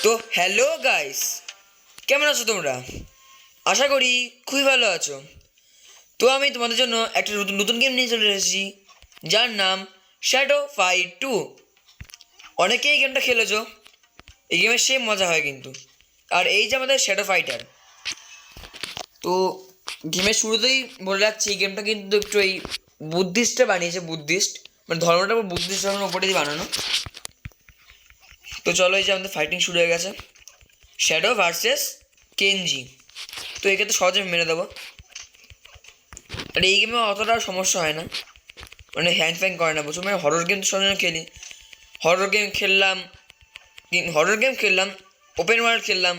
তো hello guys, কেমন আছো তোমরা? আশা করি খুবই ভালো আছো। তো আমি তোমাদের জন্য একটা নতুন নতুন গেম নিয়ে চলে এসেছি, যার নাম শ্যাডো ফাইট 2। অনেকেই এই গেমটা খেলেছো। এই গেমের সেম মজা হয় কিন্তু। আর এই যে আমাদের শ্যাডো ফাইটার, তো গেমের শুরুতেই বলে রাখছি এই গেমটা কিন্তু একটু এই বুদ্ধিস্টে বানিয়েছে। বুদ্ধিস্ট মানে ধর্মটা বুদ্ধিস্ট ধর্মের উপরে দিয়ে বানানো। তো চলো, এই যে আমাদের ফাইটিং শুরু হয়ে গেছে। Shadow versus কেনজি। তো একে তো সহজে মেরে দেবো। আর এই গেমে অতটা সমস্যা হয় না, মানে হ্যাং ফ্যাং করে না বুঝছো। মানে হরর গেম তো সব খেলি, হরর গেম খেললাম, ওপেন ওয়ার্ল্ড খেললাম,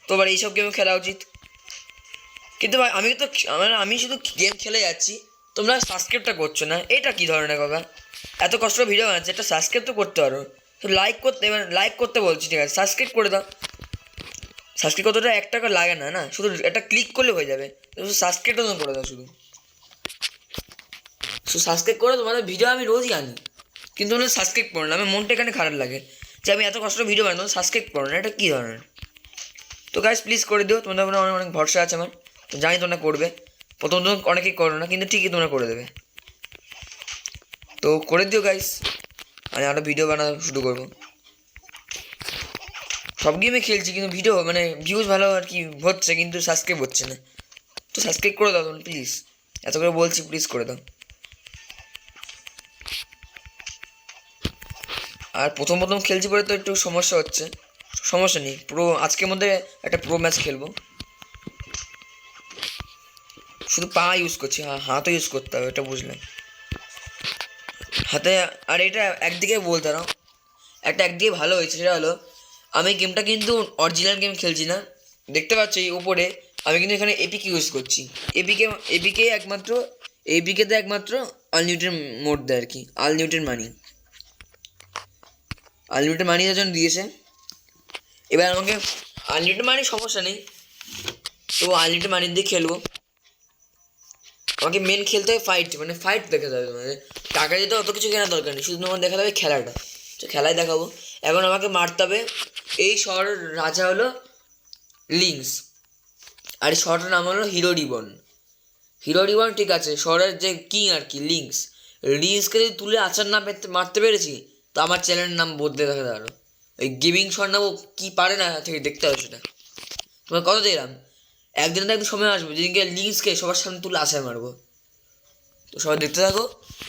তো আবার এইসব গেমও খেলা উচিত। কিন্তু ভাই আমি তো আমি শুধু গেম খেলে যাচ্ছি, তোমরা সাবস্ক্রাইবটা করছো না। এটা কী ধরনের কথা? এত কষ্ট করে ভিডিও বানাচ্ছে, একটা সাবস্ক্রাইব তো করতে পারো। তো লাইক করতে বলছি, ঠিক আছে, সাবস্ক্রাইব করে দাও। সাবস্ক্রাইব করতে 1 টাকা লাগে না, শুধু একটা ক্লিক করলে হয়ে যাবে। সাবস্ক্রাইবটা করে দাও শুধু। সাবস্ক্রাইব করে তোমাদের ভিডিও আমি রোজই আনি, কিন্তু তোমরা সাবস্ক্রাইব করো না। আমার মনটা এখানে খারাপ লাগে যে আমি এত কষ্ট ভিডিও বানাই, তোমরা সাবস্ক্রাইব করো না। এটা কী ধরনের? তো গাইস প্লিজ করে দিও, তোমাদের উপরে অনেক অনেক ভরসা আছে আমার। তো জানি তোমরা করবে। প্রথম অনেকেই করো না, কিন্তু ঠিকই তোমরা করে দেবে। তো করে দিও গাইস, আমি আরও ভিডিও বানানো শুরু করবো। সব গেমে খেলছি কিন্তু ভিডিও মানে ভিউজ ভালো আর কি হচ্ছে, কিন্তু সাবস্ক্রাইব হচ্ছে না। তো সাবস্ক্রাইব করে দাও তোমরা প্লিজ, এত করে বলছি, প্লিজ করে দাও। আর প্রথম প্রথম খেলছি বলে তো একটু সমস্যা হচ্ছে। সমস্যা নেই, আজকের মধ্যে একটা প্রো ম্যাচ খেলবো। শুধু পা ইউজ করছি, হাতও ইউজ করতে হবে, এটা বুঝলাম। হাতে। আর এটা একদিকে বলতে পারো একদিকে ভালো হয়েছে, সেটা হলো আমি গেমটা কিন্তু অরিজিনাল গেম খেলছি না। দেখতে পাচ্ছি এই উপরে আমি কিন্তু এখানে এপিকে ইউজ করছি। এপিকেতে একমাত্র আনলিমিটেড মোড দেয় আর কি, আনলিমিটেড মানি জন্য দিয়েছে। এবার আমাকে আনলিমিটেড মানি সমস্যা নেই, তো আনলিমিটেড মানি দিয়ে খেলবো। আমাকে মেন খেলতে হবে ফাইট দেখাতে হবে। মানে টাকা দিতে অত কিছু কেনার দরকার নেই, শুধু তোমার দেখাতে হবে খেলাটা। তো খেলায় দেখাবো। এখন আমাকে মারতে হবে। এই শহরের রাজা হলো লিংস, আর এই শহরটার নাম হলো হিরো রিবন। ঠিক আছে, শহরের যে কিং আর কি লিংসকে যদি তুলে আচার না মারতে পেরেছি, তো আমার চ্যানেলের নাম বদলে দেখা আরো ওই গেমিং শহর নাম কি পারে না থেকে দেখতে হবে সেটা। তোমার কথা দিলাম, একদিন তো একদিন সময় আসবে যেদিনকে লিংসকে সবার সামনে তুলে আছাড় মারবো। তো সবাই দেখতে থাকো।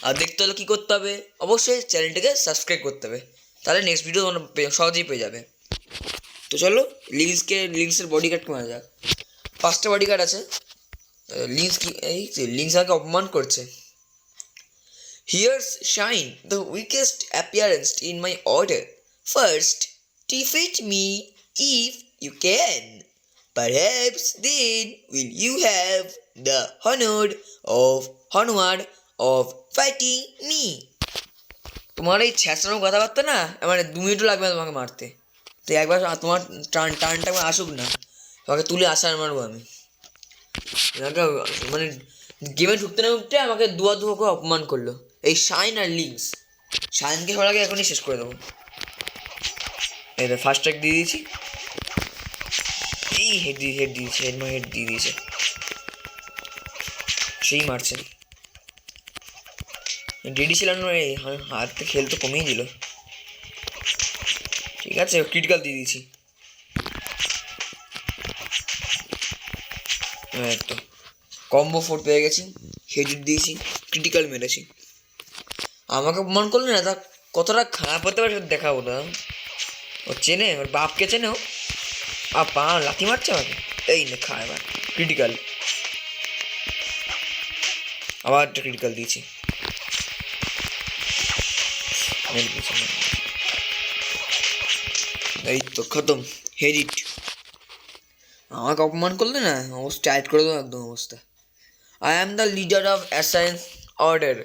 আর দেখতে হলে কী করতে হবে? অবশ্যই চ্যানেলটাকে সাবস্ক্রাইব করতে হবে, তাহলে নেক্সট ভিডিও তোমরা সহজেই পেয়ে যাবে। তো চলো, লিংসের বডিগার্ডকে মারা যাক। 5টা বডিগার্ড আছে। লিংস আমাকে অপমান করছে। Here's shine the weakest appearance in my order. First defeat me if you can, perhaps then will you have the honor of fighting me. তোমার এই ছ্যাঁচড়ানো কথাবার্তা না, মানে 2 মিনিটও লাগবে না তোমাকে মারতে। তো একবার তোমার টার্নটা আসুক না, তোমাকে তুলে আসার মারবো আমি। মানে গেমে ঢুকতে না ঢুকতে আমাকে দুয়া করে অপমান করলো এই শাইন আর লিংস। শাইনকে সবার আগে এখনই শেষ করে দেবো। এই ফার্স্ট ট্র্যাক দিয়ে দিয়েছি। এই হেড দিয়ে দিয়েছে। সেই মারছে। রেডি ছিলাম না, হাতে খেল তো কমিয়ে দিল। ঠিক আছে, ক্রিটিক্যাল দিয়ে দিয়েছি। তো কম্বো 4 পেয়ে গেছি, হেড দিয়েছি, ক্রিটিক্যাল মেরেছি। আমাকে অপমান করলো না, তা কতটা খারাপ হতে পারে দেখাবো না। ও চেনে, ওর বাপকে চেনে। ও পা লাথি মারছে আমাকে। এই না খা, এবার ক্রিটিক্যাল। আবার একটা ক্রিটিক্যাল দিয়েছি। এই তো খতম, হেডিট। আমাকে অপমান করলে না, অবস্থা টাইট করে দেবো একদম অবস্থা। I am the leader of Assassin's Order.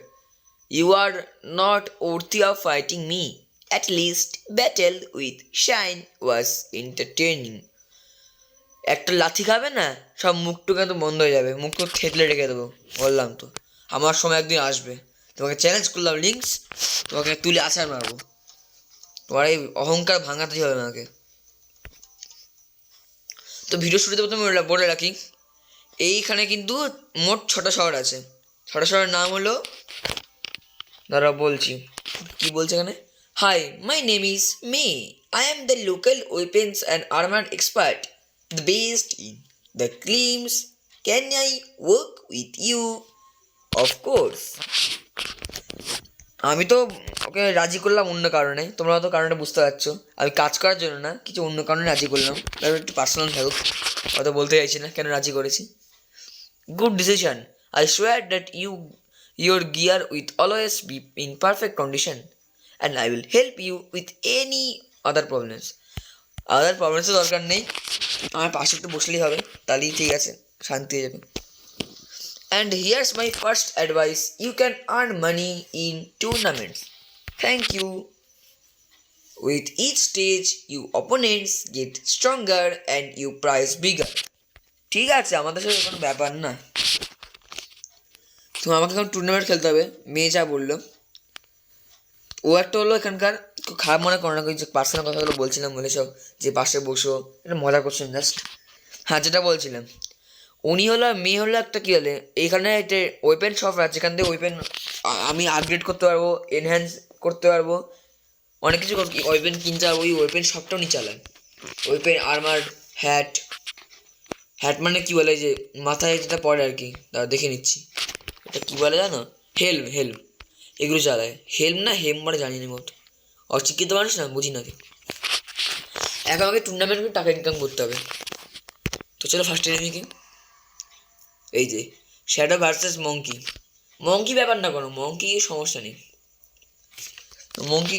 You are not worthy of fighting me. At least battle with Shine was entertaining. একটা লাথি খাবে না, সব মুখটুক কিন্তু বন্ধ হয়ে যাবে, মুখটুক থেতলে রেখে দেবো। বললাম তো, আমার সময় একদিন আসবে। তোমাকে চ্যালেঞ্জ করলাম লিংস, তোমাকে তুলে আছাড় মারবো। তোমার এই অহংকার ভাঙাতে হবে আমাকে। তো ভিডিও শুরুতে প্রথমে বলে রাখি, এইখানে কিন্তু মোট 6টা শহর আছে। 6টা শহরের নাম হলো, দাঁড়া বলছি কি বলছে এখানে। Hi, my name is May, I am the local weapons and armour expert, the best in the climes, can I work with you? Of course. আমি তো ওকে রাজি করলাম অন্য কারণে, তোমরা তো কারণটা বুঝতে পারছো, আমি কাজ করার জন্য না, কিছু অন্য কারণে রাজি করলাম। তারপর একটু পার্সোনাল হেল্প, অত বলতে চাইছি না কেন রাজি করেছি। Good decision, I swear that your gear will always be in perfect condition and I will help you with any other problems. আদার প্রবলেমসের দরকার নেই, আমার পাশে একটু বসলেই হবে, তাহলেই ঠিক আছে, শান্তি হয়ে যাবে। And here's my first advice, you can earn money in tournaments. Thank you. With each stage, your opponents get stronger and your prize bigger. ঠিক আছে, আমাদের সাথে কোনো ব্যাপার না। তো আমাকে এখন টুর্নামেন্ট খেলতে হবে, মেয়ে যা বললো। ও একটা হলো এখানকার, খুব খারাপ মনে করো না, যে পার্সোনাল কথাগুলো বলছিলাম বলে সব, যে পাশে বসো, এটা মজা করছেন জাস্ট। হ্যাঁ, যেটা বলছিলাম, উনি হলো, মেয়ে হলো একটা কী হলে, এইখানে একটা ওয়েপেন শপ আছে, যেখান থেকে ওয়েপেন আমি আপগ্রেড করতে পারবো, এনহ্যান্স করতে পারবো, অনেক কিছু ওয়েপেন কিনতে পারবো। ওই ওয়েপেন শপটাও নিয়ে চালায়, ওয়েপেন, আর্মার, হ্যাট। হ্যাট মানে কী বলে, যে মাথায় যেটা পড়ে আর কি, দেখে নিচ্ছি এটা কী বলে জানো, হেলম এগুলো চালায়। হেলম না হেম মানে জানি না, মতো অশিক্ষিত মানুষ না, বুঝি না। এখন আমাকে টুর্নামেন্টে টাকা ইনকাম করতে হবে। তো চলো ফার্স্ট এনিমিকে, এই যে শ্যাডো ভার্সেস মঙ্কি। মঙ্কি ব্যাপার না কোনো, মঙ্কি সমস্যা নেই, মঙ্কি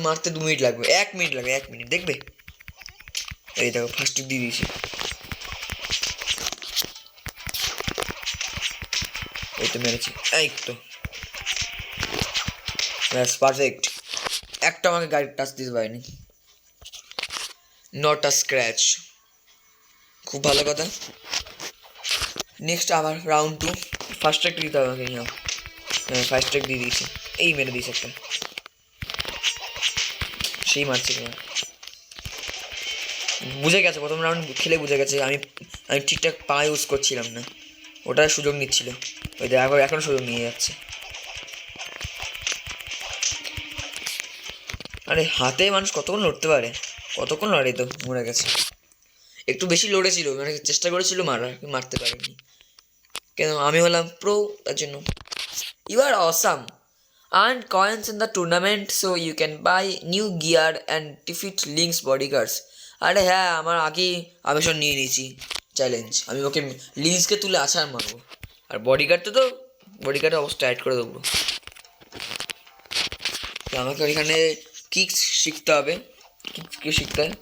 মারতে 2 মিনিট লাগবে, 1 মিনিট লাগবে, 1 মিনিট দেখবে। এই দেখো ফার্স্ট দিয়ে দিয়েছি, এই তো মেরেছি, এই তো ব্যাস পারফেক্ট। একটা আমাকে গাড়ি টাচ দিতে পারেনি, নট আ স্ক্র্যাচ, খুব ভালো কথা। নেক্সট আবার রাউন্ড 2, ফার্স্ট ট্র্যাক দিতে হবে আমাকে। হ্যাঁ, ফার্স্ট ট্র্যাক দিয়ে দিয়েছি, এই মেরে দিয়েছি একটা, সেই মারছে কিনা বুঝে গেছে, প্রথম রাউন্ড খেলে বুঝে গেছে আমি ঠিকঠাক পা ইউজ করছিলাম না, ওটা সুযোগ নিচ্ছিল। ওই দেখো এখন সুযোগ নিয়ে যাচ্ছে। আরে হাতে মানুষ কতক্ষণ লড়তে পারে, কতক্ষণ লড়ে, তো মরে গেছে। একটু বেশি লড়েছিল, মানে চেষ্টা করেছিল মারার, মারতে পারেনি, কেন আমি হলাম প্রো, তার জন্য। You are awesome, earn coins in the tournament so you can buy new gear and defeat Link's bodyguards. আরে হ্যাঁ, আমার আগেই আমি সব নিয়ে নিয়েছি চ্যালেঞ্জ, আমি ওকে লিঙ্কসকে তুলে আছাড় মারবো, আর বডিগার্ডটা বডিগার্ডের অবস্থা অ্যাড করে দেবো। তো আমাকে এখানে কিক্স শিখতে হবে, কিক্সকে শিখতে হয়,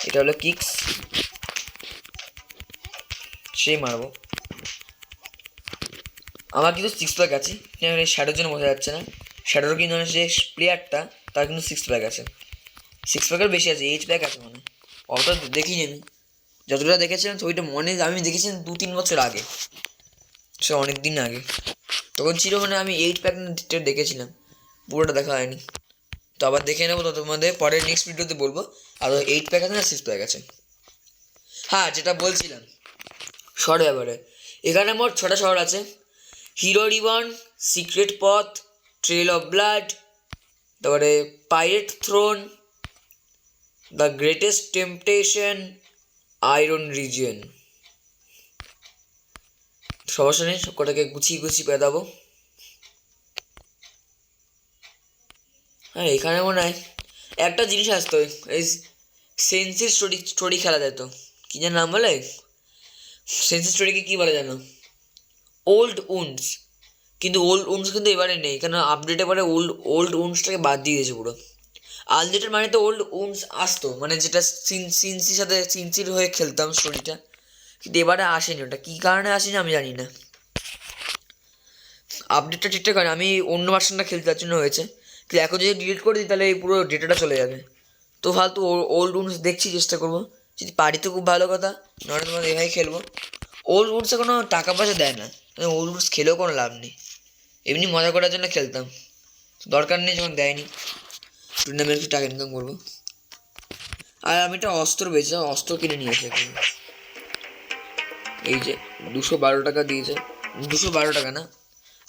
এটা হলো কিক্স, সেই মারবো। আমার কিন্তু 6 প্যাক আছে, শ্যাডোর জন্য বোঝা যাচ্ছে না, শ্যাডোর কিন্তু যে প্লেয়ারটা তার কিন্তু 6 প্যাক আছে, 6 প্যাকের বেশি আছে, 8 প্যাক আছে মানে, অত দেখিনি আমি, যতটা দেখেছিলাম ওইটা মনে আমি দেখেছিলাম 2-3 বছর আগে, সে অনেক দিন আগে, তখন ছিল মানে আমি 8 প্যাক দেখেছিলাম, পুরোটা দেখা হয়নি। তো আবার দেখে নেবো, তো তোমাদের পরের নেক্সট ভিডিওতে বলবো আরও 8 প্যাক আছে না 6 প্যাক আছে। হ্যাঁ, যেটা বলছিলাম শহর ব্যাপারে, এখানে মোট 6টা শহর আছে, হিরো রিবন, সিক্রেট পথ, ট্রেল অফ ব্লাড, তারপরে pirate throne, the greatest temptation, iron region. সমস্যা নেই, সব কটাকে গুছিয়ে পেদাবো। হ্যাঁ, এখানে মনে হয় একটা জিনিস আসতো, এই সেন্সি স্টোরি খেলা যেত, কী যেন নাম বলে, সেন্সি স্টোরিকে কী বলে জানো, ওল্ড উন্ডস, কিন্তু ওল্ড উন্ডস কিন্তু এবারে নেই, কেন আপডেটে পরে ওল্ড উন্ডসটাকে বাদ দিয়ে দিয়েছে পুরো। আলজেটের মানে তো ওল্ড উন্ডস আসতো, মানে যেটা সিনসির সাথে সিনসির হয়ে খেলতাম স্টোরিটা, কিন্তু এবারে আসেনি, ওটা কী কারণে আসেনি আমি জানি না, আপডেটটা ঠিকঠাক হয় না, আমি অন্য ভার্সনটা খেলতে তার জন্য হয়েছে, কিন্তু এখন যদি ডিলিট করে দিই তাহলে এই পুরো ডেটাটা চলে যাবে, তো ফালতু ওল্ড উন্ডস দেখছি, চেষ্টা করবো, যদি পারি তো খুব ভালো কথা, নয় তোমাদের এভাবেই খেলবো। ওল্ড উন্ডসে কোনো টাকা পয়সা দেয় না, ওল্ড উন্ডস খেলেও কোনো লাভ নেই, এমনি মজা করার জন্য খেলতাম, দরকার নেই যখন দেয়নি, টুর্নামেন্টে টাকা ইনকাম করবো। আর আমি একটা অস্ত্র বেচে অস্ত্র কিনে নিয়ে আসি এখন। এই যে 212 টাকা দিয়েছে, 212 টাকা না,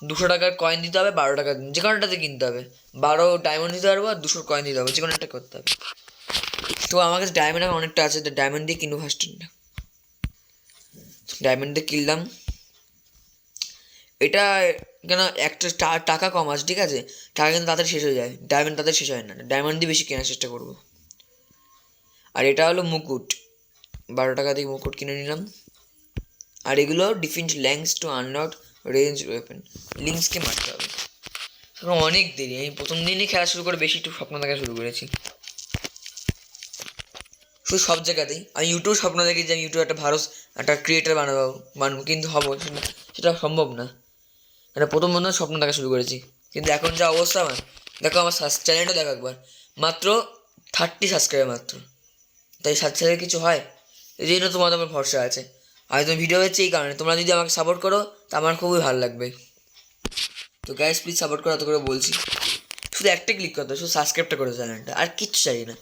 200 টাকার কয়েন দিতে হবে, 12 টাকা যে কোনোটাতে কিনতে হবে, 12 ডায়মন্ড দিতে পারবো আর 200 কয়েন দিতে হবে, যে কোনো একটা করতে হবে। তো আমার কাছে ডায়মন্ড অনেকটা আছে, তো ডায়মন্ড দিয়ে কিনবো ফার্স্ট। ডায়মন্ড দিয়ে কিনলাম। এটা কেন একটা টাকা কম আছে, ঠিক আছে, টাকা কিন্তু তাড়াতাড়ি শেষ হয়ে যায়, ডায়মন্ড তাড়াতাড়ি শেষ হয় না, ডায়মন্ড দিয়ে বেশি কেনার চেষ্টা করবো। আর এটা হলো মুকুট, 12 টাকা দিয়ে মুকুট কিনে নিলাম। আর এগুলো defence lungs to unlock range weapon, লিঙ্কসকে মারতে হবে। অনেক দেরি, আমি প্রথম দিনই খেলা শুরু করে বেশি একটু স্বপ্ন দেখা শুরু করেছি। শুধু সব জায়গাতেই আমি ইউটিউব স্বপ্ন দেখি যে আমি ইউটিউব একটা ভালো একটা ক্রিয়েটার বানাবো, কিন্তু হবো সেটা সম্ভব না। এটা প্রথম বন্ধু স্বপ্ন দেখা শুরু করেছি, কিন্তু এখন যা অবস্থা আমার, দেখো আমার চ্যানেলটা দেখো একবার, মাত্র 30 সাবস্ক্রাইবার মাত্র। তাই সাবস্ক্রাইবার কিছু হয়? এই জন্য তোমাদের আমার ভরসা আছে। আর তুমি ভিডিও হচ্ছে এই কারণে, তোমরা যদি আমাকে সাপোর্ট করো তা আমার খুবই ভালো লাগবে। তো গাইস প্লিজ সাপোর্ট করো, এত করে বলছি। শুধু একটা ক্লিক করতে, শুধু সাবস্ক্রাইবটা করো চ্যানেলটা, আর কিচ্ছু চাই না,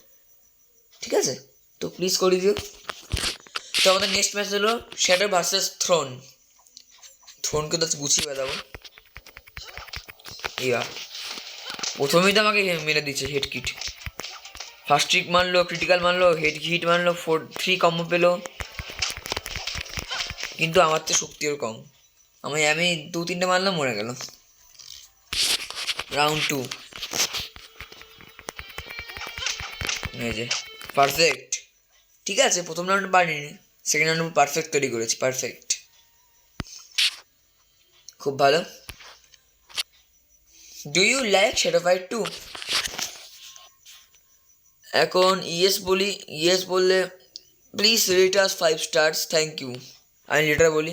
ঠিক আছে? তো প্লিজ করে দিও। তো আমাদের নেক্সট ম্যাচ হলো শ্যাডো ভার্সেস থ্রোন। থ্রোনকে তো গুছিয়ে বেড়াবো। ইয়া প্রথমেই তো আমাকে মেরে দিচ্ছে হেড কিট, ফার্স্ট ট্রিক মারলো, ক্রিটিক্যাল মারলো, হেড হিট মারলো, 4-3 কম্বো পেলো, কিন্তু আমার তো শক্তিও কম। আমি 2-3টে মারলাম, মরে গেল। রাউন্ড 2, এই যে পারফেক্ট, ঠিক আছে। প্রথম রাউন্ড পারিনি, সেকেন্ড রাউন্ড পারফেক্ট তৈরি করেছি, পারফেক্ট, খুব ভালো। Do you like shadow fight 2? এখন ইয়েস বলি, ইয়েস বললে please rate us 5 stars, thank you. আমি লেটার বলি,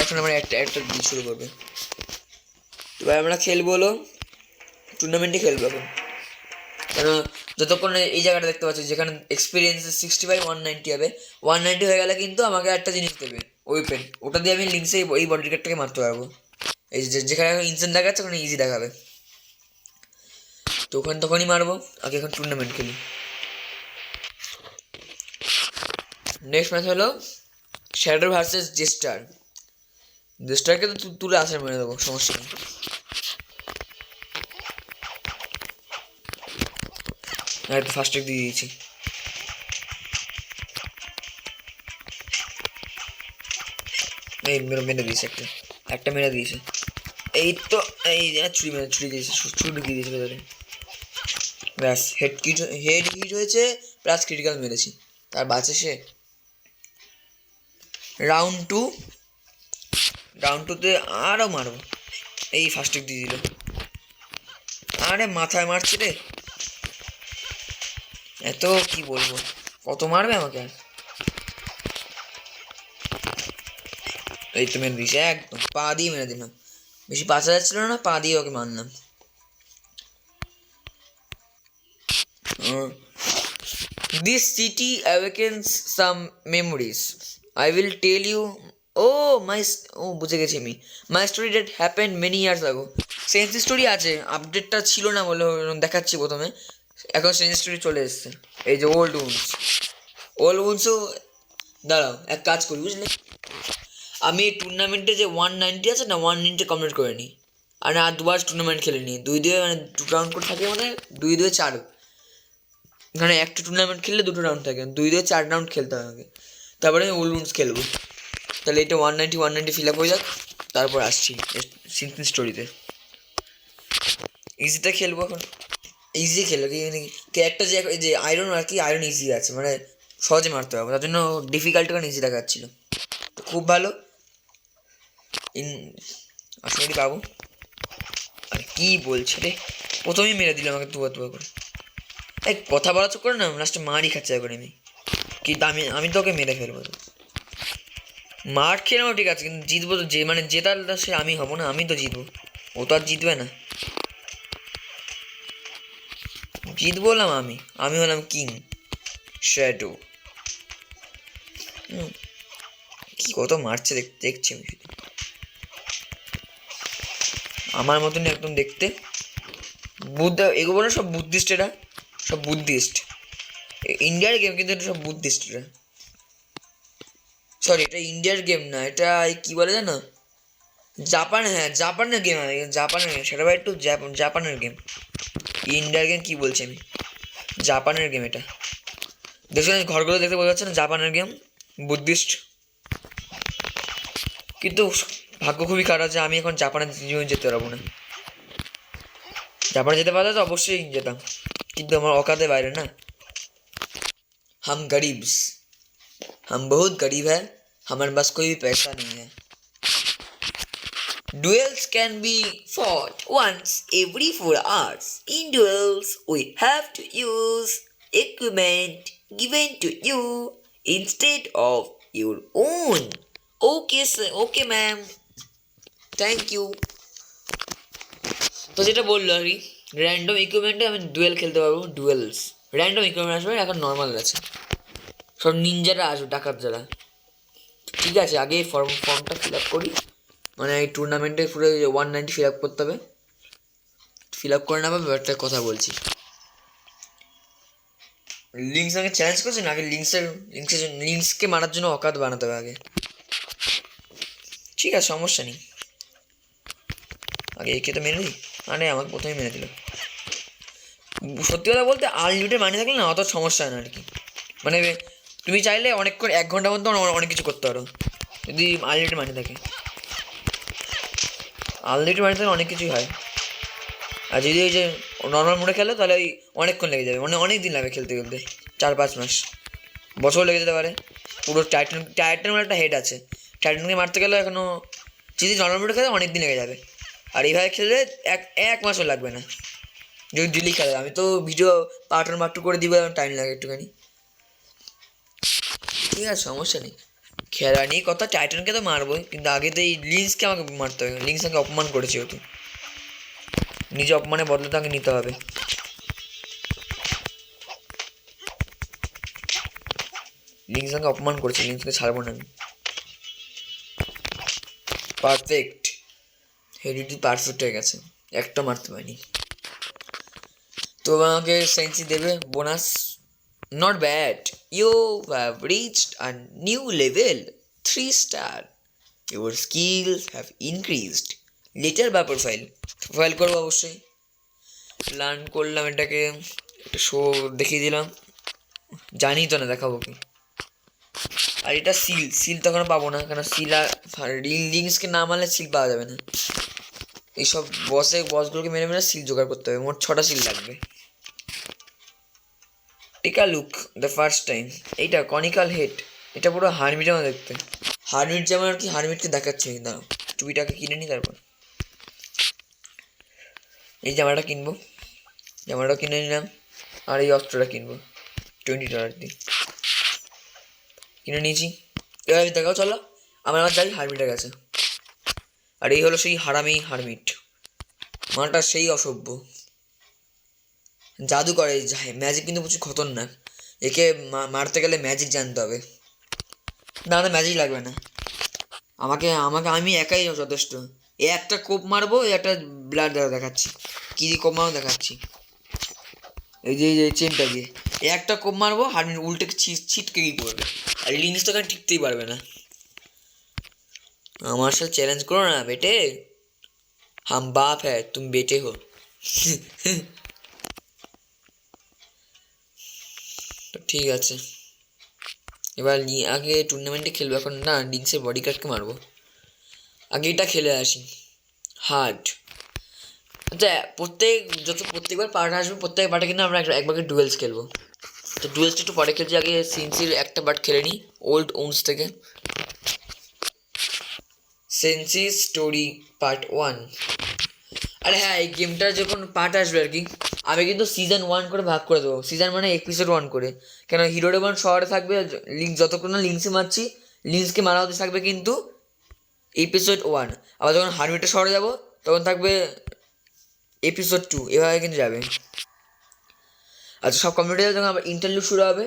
এখন আমরা একটা দিয়ে শুরু করবে। এবার আমরা খেলবো হলো টুর্নামেন্টে খেলবো এখন, কেন যতক্ষণ এই জায়গাটা দেখতে পাচ্ছি যেখানে এক্সপিরিয়েন্স 65 190 হবে, 190 হয়ে গেলে কিন্তু আমাকে একটা জিনিস দেবে, ওয়েপেন, ওটা দিয়ে আমি লিঙ্কসে এই বডি গার্ডটাকে মারতে পারবো। এই যেখানে এখন ইনসেন্ট দেখাচ্ছে ওখানে ইজি দেখাবে, তো ওখানে তখনই মারবো। আগে এখন টুর্নামেন্ট খেলি। নেক্সট ম্যাচ হলো শ্যাডো ভার্সেস জেস্টার। জেস্টারকে তো তুলে আসে মেরে দেবো, সমস্যা নেই। আর ফার্স্ট ট্রিক দিয়ে দিয়েছি, এই মেরে দিয়েছে, একটা মেরে দিয়েছে, এই তো এই ছুরি দিয়েছে, ছুরি ঢুকিয়ে দিয়েছে ভেতরে, ব্যাস হেড হিট হয়েছে, প্লাস ক্রিটিক্যাল মেরেছি, তার বাঁচে সে। রাউন্ড 2তে আরও মারবো, এই ফার্স্ট ট্রিক দিয়ে দিল, আরে মাথায় মারছে রে, এত কি বলবো, কত মারবে আমাকে আর। এই তো মেরে দিয়েছে, একদম পা দিয়ে মেরে দিলাম, বেশি বাঁচা যাচ্ছিল না, পা দিয়ে ওকে মারলাম। This city awakens some memories. I will tell you. বুঝে গেছি আমি, my story that happened many years ago. Sense story আছে, আপডেটটা ছিল না বলে দেখাচ্ছি প্রথমে, এখন সেন্স স্টোরি চলে এসছে। এই যে ওল্ড উন্সও দাঁড়াও, এক কাজ করি বুঝলে, আমি এই টুর্নামেন্টে যে 190 আছে না, 190 কমপ্লিট করে নিই, আর দুবার টুর্নামেন্ট খেলে নিই, 2-2 মানে 2 রাউন্ড করে থাকে, মানে 2-2 4, মানে একটা টুর্নামেন্ট খেললে 2টো রাউন্ড থাকে, 2-2 4 রাউন্ড খেলতে হবে আমাকে, তারপরে আমি ওল্ড উন্স খেলবো। তাহলে এটা 190 ফিল আপ হয়ে যাক, তারপর আসছি সিনথিন স্টোরিতে। ইজিটা খেলবো এখন, ইজি খেলো কি একটা যে আয়রন, আর কি আয়রন ইজি আছে, মানে সহজে মারতে পারবো, তার জন্য ডিফিকাল্ট এখন ইজি দেখাচ্ছিলো, তো খুব ভালো। আসলে পাবো, আর কি বলছে রে, প্রথমেই মেরে দিল আমাকে দুবার করে, এই কথা বলা চোখ করে না, লাস্টে মারই খাচ্ছে এখন আমি, কিন্তু আমি তোকে মেরে ফেলবো, মার খেয়ে নেবো ঠিক আছে, কিন্তু জিতবো তো, যে মানে জেতার সে আমি হবো না, আমি তো জিতবো, ও তো আর জিতবে না, জিতবো বললাম আমি হলাম কিং শ্যাডো। কি কত মারছে দেখছি আমি, শুধু আমার মতন একদম দেখতে, এগুলো সব বুদ্ধিস্ট, এরা সব বুদ্ধিস্ট, ইন্ডিয়ার গেম, কিন্তু এটা সব বুদ্ধিস্টরা। সরি, এটা ইন্ডিয়ার গেম না, এটা কি বলে জানো, জাপান, হ্যাঁ জাপানের গেম, জাপানের গেম সেটা ভাই, একটু জাপানের গেম। ইন্ডিয়ার গেম কি বলছি আমি, জাপানের গেম এটা। দেখছো ঘরগুলো দেখতে বোঝা যাচ্ছে না, জাপানের গেম, বুদ্ধিস্ট। কিন্তু ভাগ্য খুবই খারাপ যে আমি এখন জাপানে যেতে পারবো না। জাপানে যেতে পারলে তো অবশ্যই যেতাম, কিন্তু আমার औकात বাইরে না। हम गरीब्स, हम बहुत गरीब है, हमारे पास कोई भी पैसा नहीं है। Duels can be fought once every 4 hours. In duels, we have to use equipment given to you instead of your own. Okay, sir. Okay, ma'am. Thank you. তো যেটা বললো আর কি, র্যান্ডম ইকুইপমেন্টে আমি ডুয়েল খেলতে পারবো। ডুয়েলস র্যান্ডম ইকুইপমেন্ট আসবে, এখন normal আছে, সব নিনজারা আসবে, ডাকাত যারা। ঠিক আছে, আগে ফর্মটা ফিল আপ করি, মানে এই টুর্নামেন্টে পুরো 190 ফিল আপ করতে হবে। ফিল আপ করে নেবে, ব্যাপারটা কথা বলছি। লিঙ্কস আগে চ্যালেঞ্জ করছে না, আগে লিঙ্কসকে মারার জন্য औकात বানাতে হবে আগে। ঠিক আছে, সমস্যা নেই, আগে একে তো মেনে দিই। আরে আমাকে প্রথমেই মেনে দিল। সত্যি কথা বলতে আনলিমিটেড মানি থাকলে না অত সমস্যা হয় না আর কি, মানে তুমি চাইলে অনেকক্ষণ 1 ঘন্টার মধ্যে অনেক কিছু করতে পারো যদি আনলিমিটেড মানি থাকে। আনলিমিটেড মানি থাকলে অনেক কিছুই হয়। আর যদি ওই যে নর্মাল মোডে খেলো তাহলে ওই অনেকক্ষণ লেগে যাবে, মানে অনেক দিন লাগবে খেলতে খেলতে, 4-5 মাস, বছর লেগে যেতে পারে। পুরো টাইটান একটা হেড আছে, টাইটানকে মারতে গেলে এখনও, যদি নর্মাল মোডে খেলে অনেক দিন লেগে যাবে। আর এইভাবে খেললে এক মাসও লাগবে না যদি ডেলি খেলে। আমি তো ভিডিও পার্ট করে দিব, টাইম লাগে একটুখানি। ঠিক আছে, সমস্যা নেই, খেলা নিয়ে কথা। টাইটানকে তো মারবোই, কিন্তু আগে তো এই লিন্সকে আমাকে মারতে হবে। লিন্স আমাকে অপমান করেছে, ও তো নিজে অপমানের বদলে তাকে নিতে হবে। লিন্স আমাকে অপমান করেছে, লিন্সকে ছাড়বো না আমি। পারফেক্ট, হেডিটি পারফেক্ট হয়ে গেছে, একটা মারতে পারিনি। তো আমাকে সেন্সি দেবে bonus. Not bad, you have reached a new level, 3 star. Your skills have increased. Later বা প্রোফাইল করবো অবশ্যই। লার্ন করলাম এটাকে, একটা শো দেখিয়ে দিলাম, জানি তো না দেখাবো কি। আর এটা সিল তখন পাবো না, কারণ সিল আর লিঙ্কসকে না মারলে সিল পাওয়া যাবে না। এইসব বসগুলোকে মেরে মেরে সিল জোগাড় করতে হবে, মোট 6টা সিল লাগবে। টেকা লুক দ্য ফার্স্ট টাইম, এইটা কনিক্যাল হেড, এটা পুরো হারমিটের মতো দেখতে। হারমিট যেমন আর কি, হারমিটকে দেখাচ্ছে না। টুপিটাকে কিনে নি, তারপর এই জামাটা কিনবো, জামাটা কিনে নিলাম। আর এই অস্ত্রটা কিনবো $20 দিয়ে, কিনে নিয়েছি। এবার দেখাও, চলো আমার যাই হারমিটের কাছে। আর এই হলো সেই হারমিট, মাটা সেই অসভ্য, জাদু করে, ম্যাজিক কিন্তু প্রচুর খতরনাক। একে মারতে গেলে ম্যাজিক জানতে হবে। না না, ম্যাজিক লাগবে না, আমি একাই যথেষ্ট। একটা কোপ মারবো, একটা ব্লাড দেখাচ্ছি, কি দিয়ে কোপ মারবো দেখাচ্ছি। এই যে চেনটা দিয়ে একটা কোপ মারবো, হারমিট উল্টে ছিটকে গিয়ে পড়বে। আর লিঙ্কস তো টিকতেই পারবে না। আমার সাথে চ্যালেঞ্জ করো না বেটে, হাম বাপ হ্যাঁ তুমি বেটে হো। তো ঠিক আছে, এবার আগে টুর্নামেন্টে খেলবো, এখন না লিঙ্কসের বডি গার্ডকে মারবো। আগে এটা খেলে আসি হার্ড। আচ্ছা, প্রত্যেকবার পার্ট আসবে, প্রত্যেক পার্টে কিন্তু আমরা একবার ডুয়েলস খেলবো। তো ডুয়েলসটা একটু পরে খেলছি, আগে সেন্সির একটা পার্ট খেলে নিই ওল্ড ওন্স থেকে। সেন্সি স্টোরি পার্ট 1। আরে হ্যাঁ, এই গেমটার যখন পার্ট আসবে আর কি, আমি কিন্তু সিজন 1 করে ভাগ করে দেবো। সিজন মানে এপিসোড 1 করে, কেন হিরো ডেমন শহরে থাকবে, লিঙ্ক যতক্ষণ না লিঙ্কসে মারছি, লিঙ্কসকে মারা হতে থাকবে কিন্তু এপিসোড 1। আবার যখন হারমিটের শহরে যাব তখন থাকবে এপিসোড 2, এভাবে কিন্তু যাবে। আচ্ছা, সব কমপ্লিট হয়ে যখন আবার ইন্টারলিউড শুরু হবে,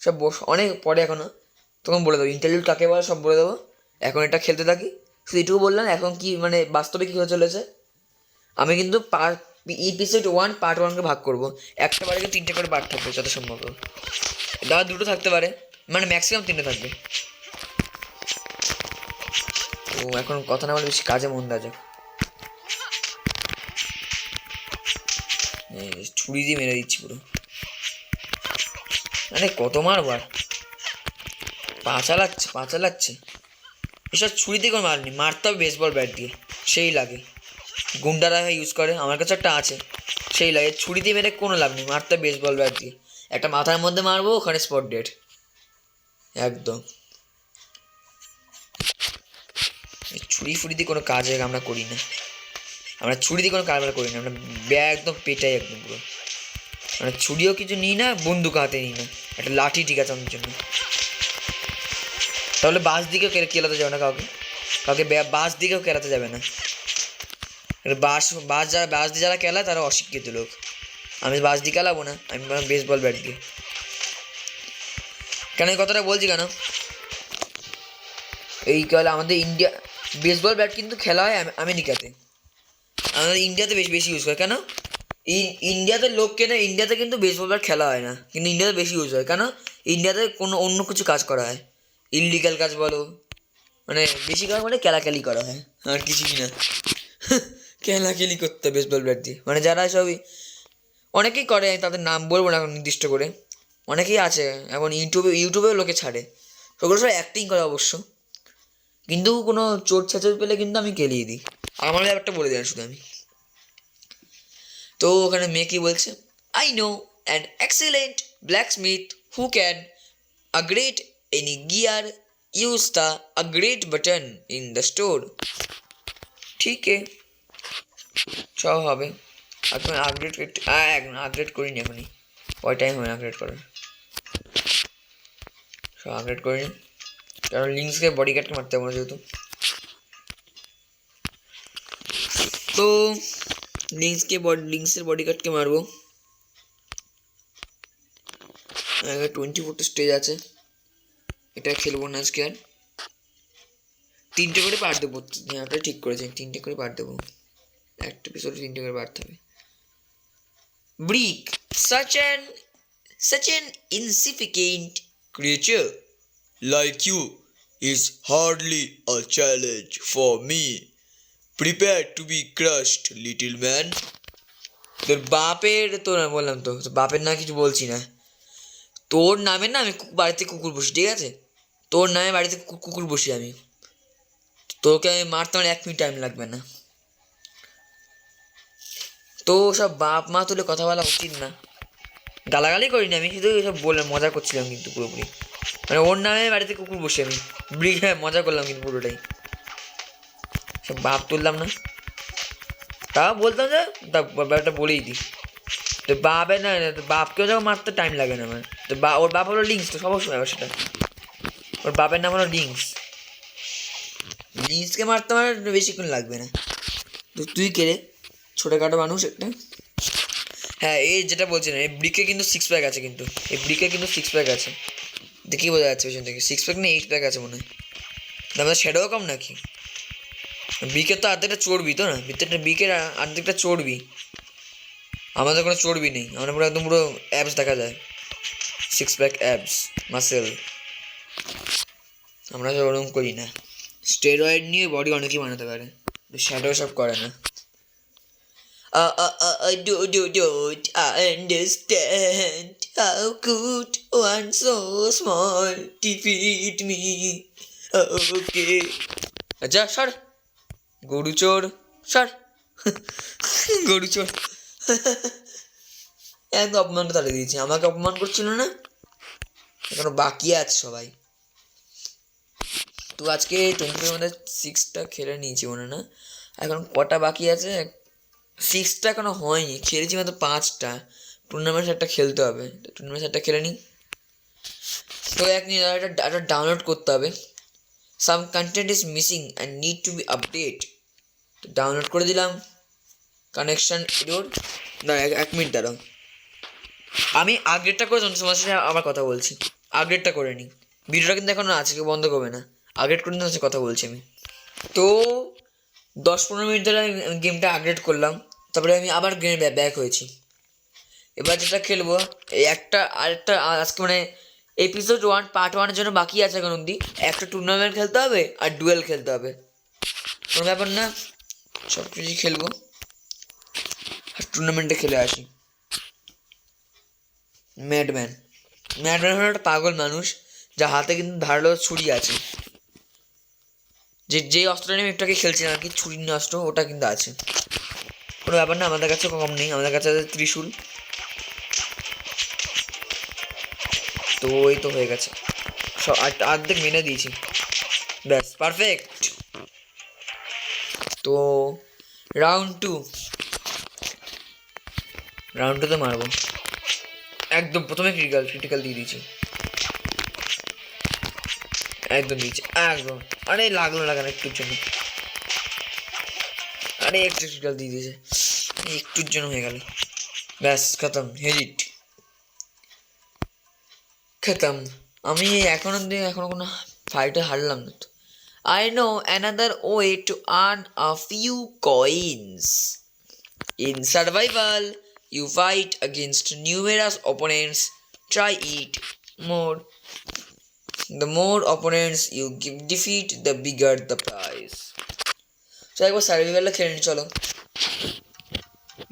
সব অনেক পরে এখনও, তখন বলে দেবো ইন্টারলিউড কাকে বলে, সব বলে দেবো। এখন এটা খেলতে থাকি, শুধু এটুকু বললাম এখন কি মানে বাস্তবে কী হয়ে চলেছে। আমি কিন্তু এপিসোড 1 পার্ট 1কে ভাগ করবো, একটা বারে 3টে করে পার্ট থাকবে যত সম্ভব। দাদা 2টো থাকতে পারে, মানে ম্যাক্সিমাম 3টে থাকবে। তো এখন কথা না বলে বেশি কাজে মন দেওয়া যাক। ছুরি দিয়ে মেরে দিচ্ছি পুরো। আরে কত মারবার, পা চালাচ্ছে। এসব ছুরি দিয়ে কোনো মারনি, মারতে হবে বেসবল ব্যাট দিয়ে, সেই লাগে। গুন্ডারা ইউজ করে, আমার কাছে একটা আছে, সেই লাগে। ছুরি দিয়ে মেরে কোনো লাভ নেই, মারতে হবে বেসবল ব্যাট দিয়ে। একটা মাথার মধ্যে মারবো, ওখানে স্পট ডেড একদম। ছুরি ফুরি দিয়ে কোনো কাজ আমরা করি না, আমরা ছুরি দিয়ে কোনো কারবার করি না, আমরা ব্যাগ একদম পেটাই একদম পুরো। মানে ছুরিও কিছু নিই না, বন্দুক হাতে নিই না, একটা লাঠি ঠিক আছে আমার জন্য। তাহলে বাস দিকেও কেলাতে যাবে না কাউকে বাস দিকেও কেলাতে যাবে না। বাস দিয়ে যারা কেলায় তারা অশিক্ষিত লোক। আমি বাস দিয়ে কেলাবো না, আমি বেসবল ব্যাট দিয়ে। কেন এই কথাটা বলছি কেন, এই কালে আমাদের ইন্ডিয়া বেসবল ব্যাট কিন্তু খেলা হয় আমেরিকাতে, আমাদের ইন্ডিয়াতে বেশি ইউজ করে। কেন ইন্ডিয়াতে লোক কেনে, ইন্ডিয়াতে কিন্তু বেসবল ব্যাট খেলা হয় না, কিন্তু ইন্ডিয়াতে বেশি ইউজ হয়। কেন ইন্ডিয়াতে কোনো অন্য কিছু কাজ করা হয়, ইললিগাল কাজ বলো, মানে বেশি কাজ মানে খেলাখেলি করা হয়, আর কিছুই না। খেলাখেলি করতে হবে বেসবল ব্যাট দিয়ে। মানে যারা সবই অনেকেই করে, তাদের নাম বলবো না এখন নির্দিষ্ট করে, অনেকেই আছে এখন ইউটিউবেও লোকে ছাড়ে, সেগুলো সব অ্যাক্টিং করে অবশ্য, কিন্তু কোনো চোট ছেঁচড় পেলে কিন্তু আমি কেলিয়ে দিই। আমার ব্যাপারটা বলে দেন শুধু আমি। তো ওখানে মেয়ে কি বলছে, I know an excellent blacksmith who can upgrade any gear, use the upgrade button in the store. ঠিক সব হবে। এখন আপগ্রেড করিনি এখনই, ওই টাইম হয় আপগ্রেড করার, সব আপগ্রেড করিনি, কারণ লিঙ্কসকে বডিগার্ডকে মারতে হবে যেহেতু। তো লিঙ্কসের বডিগার্ডকে মারবো। 24টা স্টেজ আছে, এটা খেলবো না আজকে আর। 3টে করে পার্ট দেবো, ওটা ঠিক করেছেন, 3টে করে পার্ট দেবো, একটা এপিসোডে 3টে করে পার্ট হবে। Brick such an insignificant creature like you is hardly a challenge for me. Prepare to be crushed, little man. তোর বাপের, তোর বললাম তো বাপের না কিছু বলছি না, তোর নামে না আমি বাড়িতে কুকুর বসি, ঠিক আছে? তোর নামে বাড়িতে কুকুর বসি আমি, তোকে আমি মারতে আমার 1 মিনিট টাইম লাগবে না। তো সব বাপ মা তুলে কথা বলা উচিত না, গালাগালি করিনি আমি, শুধু এসব বলে মজা করছিলাম কিন্তু পুরোপুরি। মানে ওর নামে বাড়িতে কুকুর বসে আমি মজা করলাম কিন্তু পুরোটাই, সব বাপ তুললাম না। তাও বলতাম যে ব্যাপারটা বলেই দিই, তো বাপের না, বাপকেও যখন মারতে টাইম লাগে না আমার। তো ওর বাপ হলো লিঙ্কস, তো সবসময় ব্যাপার সেটা, ওর বাপের নাম হলো লিঙ্কসকে মারতে আমার বেশিক্ষণ লাগবে না। তো তুই কে রে, ছোটোখাটো মানুষ একটা। হ্যাঁ এই যেটা বলছি না, এই ব্রিকে কিন্তু 6 প্যাক আছে, কিন্তু এই ব্রিকে কিন্তু 6 প্যাক আছে, দেখি বোঝা যাচ্ছে পেছন থেকে 6 প্যাক না 8 প্যাক আছে মনে হয়। আমাদের শ্যাডোও কম নাকি? ব্রিকের তো আর্ধেকটা চর্বি তো না, ব্রিকের আর্ধেকটা চর্বি, আমাদের কোনো চর্বি নেই, আমাদের পুরো একদম পুরো অ্যাবস দেখা যায়, 6 প্যাক অ্যাবস মাসেল। আমরা সব ওরকম করি না, স্টেরয়েড নিয়ে বডি অনেকেই বানাতে পারে, শ্যাডো সব করে না। Don't understand how could one so small defeat me. Okay. আচ্ছা সর গরু চোর, সর গরু চোর। একদম অপমানটা তাড়িয়ে দিয়েছি, আমাকে অপমান করছিল না, এখনো বাকি আছে সবাই। তো আজকে 20 মধ্যে 6টা খেলে নিয়েছি মনে না, এখন কটা বাকি আছে? 6টা এখনো হয়নি, খেলেছি মাত্র 5টা, টুর্নামেন্ট একটা খেলতে হবে, টুর্নামেন্ট একটা খেলে নিই। তো একটা ডাউনলোড করতে হবে, some content is missing and need to be update. তো ডাউনলোড করে দিলাম, কানেকশান এরোড না, 1 মিনিট দাঁড়াও, আমি আপডেটটা করে তোমার সাথে আবার কথা বলছি, আপডেটটা করে নিই। ভিডিওটা কিন্তু এখনও আছে, কেউ বন্ধ করবে না, আপডেট করে তোমার কথা বলছি আমি। তো 10-15 মিনিট ধরে আমি গেমটা আপডেট করলাম, তারপরে আমি আবার গেমে ব্যাক হয়েছি। এবার যেটা খেলবো এই আরেকটা আজকে মানে এপিসোড 1 পার্ট 1-এর জন্য বাকি আছে এখন অবধি। একটা টুর্নামেন্ট খেলতে হবে আর ডুয়েল খেলতে হবে, কোনো ব্যাপার না, সব কিছুই খেলবো আর টুর্নামেন্টে খেলে আসি। ম্যাডম্যান হলো একটা পাগল মানুষ, যার হাতে কিন্তু ধারালো ছুরি আছে। যে অস্ত্রটা নিয়ে একটাকে খেলছিলাম আর কি, ছুরি নিয়ে অস্ত্র, ওটা কিন্তু আছে, কোনো ব্যাপার না। আমাদের কাছে কম নেই, আমাদের কাছে আছে ত্রিশূল। তো ওই তো হয়ে গেছে, সব অর্ধেক মেনে দিয়েছি, ব্যাস পারফেক্ট। তো রাউন্ড টু তো মারবো একদম। প্রথমে ক্রিটিক্যাল দিয়ে দিয়েছি, একদম দিয়েছি একদম। আরে লাগলো না কেন একটুর জন্য, আরে একটু ক্রিটিক্যাল দিয়ে দিয়েছে, একটুর জন্য হয়ে গেল, ব্যাস খতম, হেডিট খতম। আমি এখনো কোনো ফাইটে হারলাম না তো। I know another way to earn a few coins. In survival, you fight against numerous opponents. Try it. The more opponents you defeat, the bigger the prize. So একবার সার্ভাইভাল খেলে নি চলো।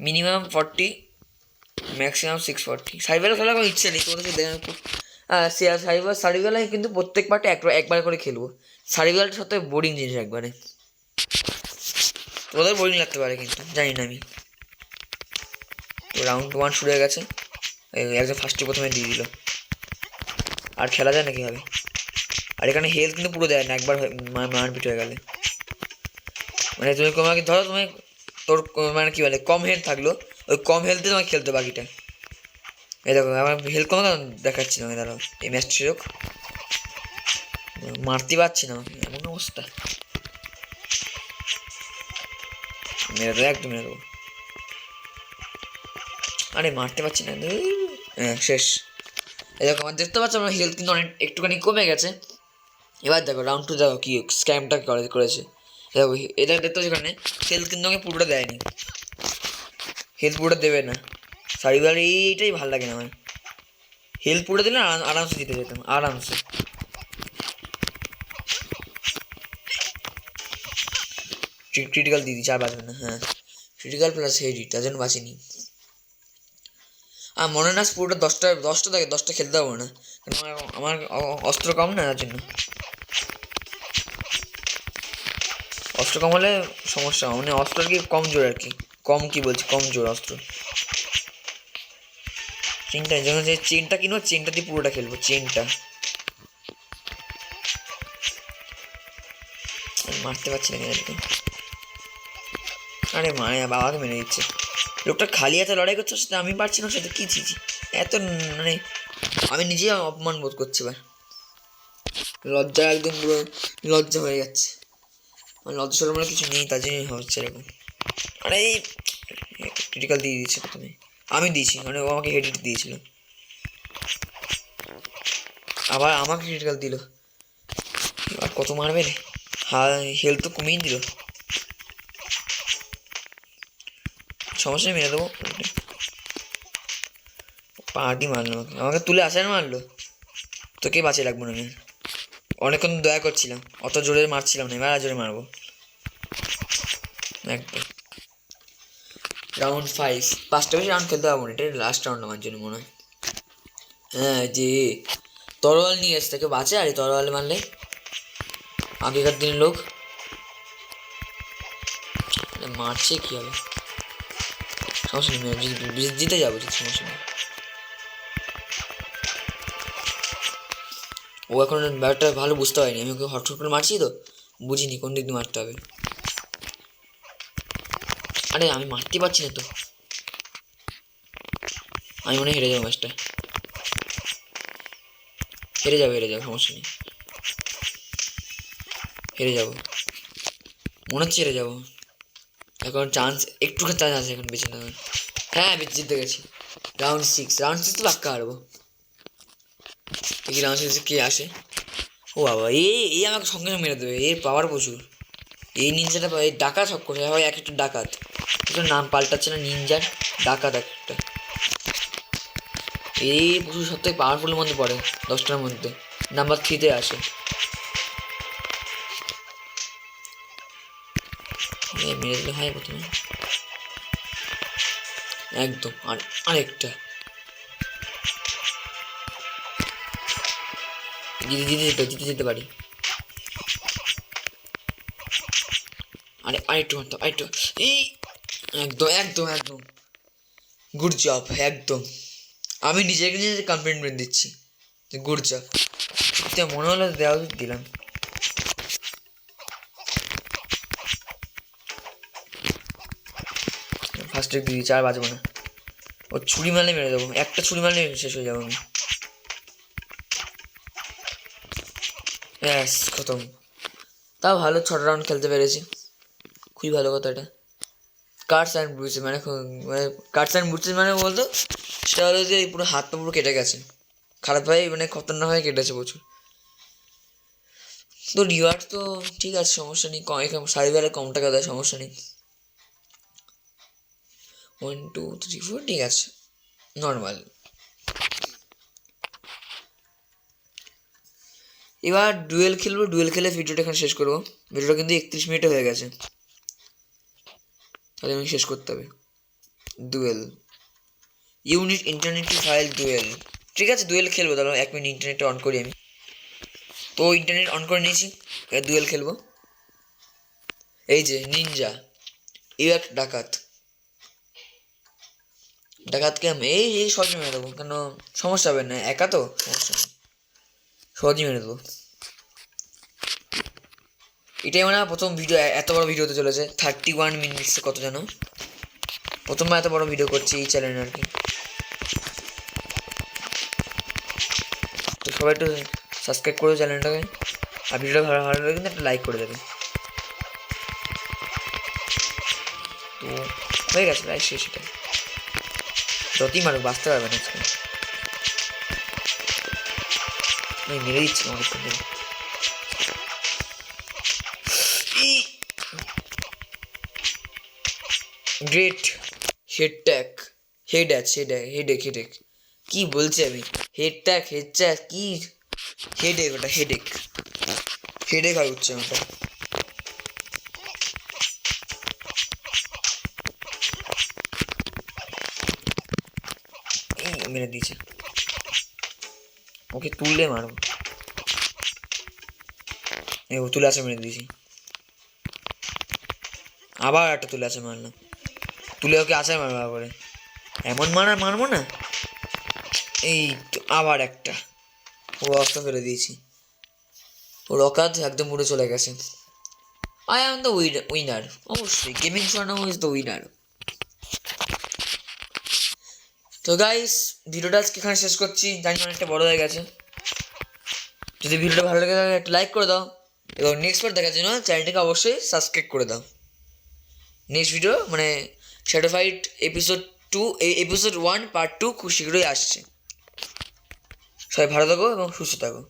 Minimum 40, maximum 640। সার্ভাইভাল খেলার কোনো ইচ্ছে নেই, তোমাদের survival কিন্তু প্রত্যেক পার্টে একবার করে খেলবো। সার্ভাইভালটা সত্যি বোরিং জিনিস একবারে, তোমাদের বোরিং লাগতে পারে কিন্তু জানি না আমি। তো রাউন্ড 1 শুরু হয়ে গেছে, একজন ফার্স্টে প্রথমে দিয়ে দিল, আর খেলা যায় না কীভাবে। আর এখানে হেলথ কিন্তু পুরো দেয় না একবার মারপিট হয়ে গেলে। মানে তুমি তোমাকে ধরো তুমি তোর মানে কী বলে কম হেলথ থাকলো, ওই কম হেলথে তোমাকে খেলতে বাকিটা। এই দেখো আমার হেলথ কমে দেখাচ্ছি না, দাঁড়াও এই ম্যাচটি হোক, মারতে পারছি না, এমন অবস্থা। মেরে দেবো, একদম মেরে দেবো। আরে মারতে পারছি না, হ্যাঁ শেষ। এই দেখো আমার দেখতে পাচ্ছ আমার হেলথ কিন্তু অনেক একটুখানি কমে গেছে। এবার দেখো রাউন্ড 2 দেখো কি স্ক্যামটা করেছে। দেখো এটা দেখতে সেখানে হেলথ কিন্তু আমাকে পুরোটা দেয়নি, হেলথ পুরোটা দেবে না। সারিবার এইটাই ভালো লাগে না আমার, হেলথ পুরো দিলে আরামসে জিতে যেতাম আরামসে। ক্রিটিক্যাল দিয়ে দিচ্ছি, আর বাঁচবে না। হ্যাঁ ক্রিটিক্যাল প্লাস হেডি, তার জন্য বাঁচিনি। আর মনে না পুরোটা 10টা থাকে, 10টা খেলতে পারবো না, আমার অস্ত্র কম না, তার জন্য। অস্ত্র কম হলে সমস্যা, মানে অস্ত্র আর কি কম জোর আর কি, কম জোর অস্ত্র। চেনটা যখন যে চেনটা কিনবো, চেনটা দিয়ে পুরোটা খেলবো, চেনটা। মারতে পারছি না কেন, আরে মারে বাবাকে মেরে দিচ্ছে। লোকটা খালি হাতে লড়াই করছে, সাথে আমি পারছি না, সাথে কি ছিছি এত, মানে আমি নিজেই অপমান বোধ করছি। এবার লজ্জা একদম পুরো লজ্জা হয়ে যাচ্ছে, আমার লজ্জা সরম কিছু নেই, তার জন্যই হচ্ছে এরকম। আরে ক্রিটিক্যাল দিয়ে দিয়েছে প্রথমে, আমি দিয়েছি, মানে ও আমাকে হেডিট দিয়েছিল, আবার আমাকে ক্রিটিক্যাল দিল। আর কত মারবে রে, হেলথ তো কমিয়ে দিল, সমস্যা মেরে দেবো। পার্টি মারলো আমাকে তুলে আসার মারলো, তোকে বাঁচিয়ে রাখবো না আমি, অনেকক্ষণ দয়া করছিলাম, অত জোরে মারছিলাম না, এবার আর জোরে মারবো একদম। রাউন্ড 5, 5টা বেশি রাউন্ড খেলতে পারবো না, এটা লাস্ট রাউন্ড আমার জন্য মনে হয়। হ্যাঁ যে তরোয়াল নিয়ে আসে তাকে বাঁচে, আর তরোয়াল মারলে আগেকার দিনের লোক মারছে কি হবে, সমস্যা নেই, জিতে যাবো, সমস্যা নেই। ও এখন ব্যাপারটা ভালো বুঝতে পারিনি, আমি ওকে হটফট করে মারছি তো, বুঝিনি কোন দিক দিয়ে মারতে হবে। আরে আমি মারতে পারছি না তো, আমি মনে হয় হেরে যাবো ম্যাচটা, হেরে যাবো সমস্যা নেই, হেরে যাবো মনে হচ্ছে, হেরে যাবো এখন, একটুখানি চান্স আছে এখন বেঁচে নেওয়ার। হ্যাঁ জিতে গেছি। রাউন্ড 6 তো পাক্কা হারবো, দেখি রাউন্ড 6 কে আসে। ও বাবা এই আমাকে সঙ্গে সঙ্গে মেরে দেবে, এর পাওয়ার প্রচুর, এই নিনজাটা এই ডাকাত সব করে হয়, এক একটা ডাকাত। নাম পাল্টাচ্ছে না নিনজার, ডাকাত একটা। এই পশু সবথেকে পাওয়ারফুলের মধ্যে পড়ে, 10টার মধ্যে নাম্বার 3-তে আসে। মেরে দিলে হয় প্রথমে একদম। আর আরেকটা জিতে যেতে পারি। আরেকটু মারতাম, আরেকটু। এই একদম একদম একদম গুড জব। একদম আমি নিজেকে নিজে কমপ্লিমেন্ট দিচ্ছি, গুড জব। মনে হলো দেওয়া উচিত, দিলাম। ফার্স্টে দিয়েছি, আর বাজবো না। ও ছুরি মারলে মেরে দেবো, একটা ছুরি মারলে শেষ হয়ে যাবো আমি। ব্যাস খতম। তাও ভালো 6টা রাউন্ড খেলতে পেরেছি, খুবই ভালো কথা এটা। কাটস অ্যান্ড ব্রুচেস মানে কাটস অ্যান্ড ব্রুচেস মানে বলতো সেটা হলো যে পুরো হাত পা পুরো কেটে গেছে, খারাপভাবে মানে খতরনাকভাবে কেটেছে প্রচুর। তো রিওয়ার্ড তো ঠিক আছে, সমস্যা নেই, সার্ভারে কম টাকা দেয়, সমস্যা নেই। 1 2 3 4 ঠিক আছে, নর্মাল। এবার ডুয়েল খেলবো, ডুয়েল খেলে ভিডিওটা এখানে শেষ করবো। ভিডিওটা কিন্তু 31 মিনিটে হয়ে গেছে, তাহলে আমি শেষ করতে হবে। Dual unit internet file dual, ঠিক আছে ডুয়েল খেলবো। তাহলে 1 মিনিট ইন্টারনেটটা অন করি আমি। তো ইন্টারনেট অন করে নিয়েছি, ডুয়েল খেলবো। এই যে নিনজা, এই এক ডাকাত, ডাকাতকে আমি এই সহজে মেরে দেবো, কেন সমস্যা হবে না, একা তো সমস্যা নেই, সহজেই মেরে দেবো। এটাই মানে প্রথম ভিডিও, এত বড় ভিডিও হতে চলেছে, 31 মিনিটসে কত জানো, প্রথমবার এত বড় ভিডিও করছি এই চ্যানেলে আর কি। তো সবাই একটু সাবস্ক্রাইব করো চ্যানেলটাকে, আর ভিডিওটা ভালো ভালো লাগে কিন্তু একটা লাইক করে দেবে। তো হয়ে গেছে, লাইক শেষ। এটা যতই মারুক বাঁচতে পারবে না আজকে, আমি মেরে দিচ্ছি অনেকক্ষণ ধরে। গ্রেট হেড ট্যাক, হেডেক কি বলছি আমি, হেড ট্যাক কি হেডেক, ওটা হেডেক হয় উঠছে ওটা। মেরে দিয়েছে, ওকে তুললে মারবো। ও তুলে আছে, মেরে দিয়েছি। আবার একটা তুলে আছে, মারলাম। তুলে ওকে আছাড় মারবো করে, এমন মারবো না। এই আবার একটা, ও অস্ত্র ফেলে দিয়েছি, ওর অকাত একদম উড়ে চলে গেছে। আই অ্যাম দ্য উইনার, অবশ্যই গেমিং স্বর্ণম ইজ দ্য উইনার। তো গাইস ভিডিওটা আজকে এখানে শেষ করছি, জানি অনেকটা বড় হয়ে গেছে। যদি ভিডিওটা ভালো লাগে তাহলে একটা লাইক করে দাও, এবং নেক্সট বার দেখার জন্য চ্যানেলটাকে অবশ্যই সাবস্ক্রাইব করে দাও। নেক্সট ভিডিও মানে shadow fight episode 2, episode 1 part 2 খুব শীঘ্রই আসছে। সবাই ভালো থাকো এবং সুস্থ থাকো।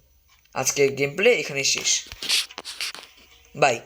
আজকে গেম প্লে এখানেই শেষ, বাই।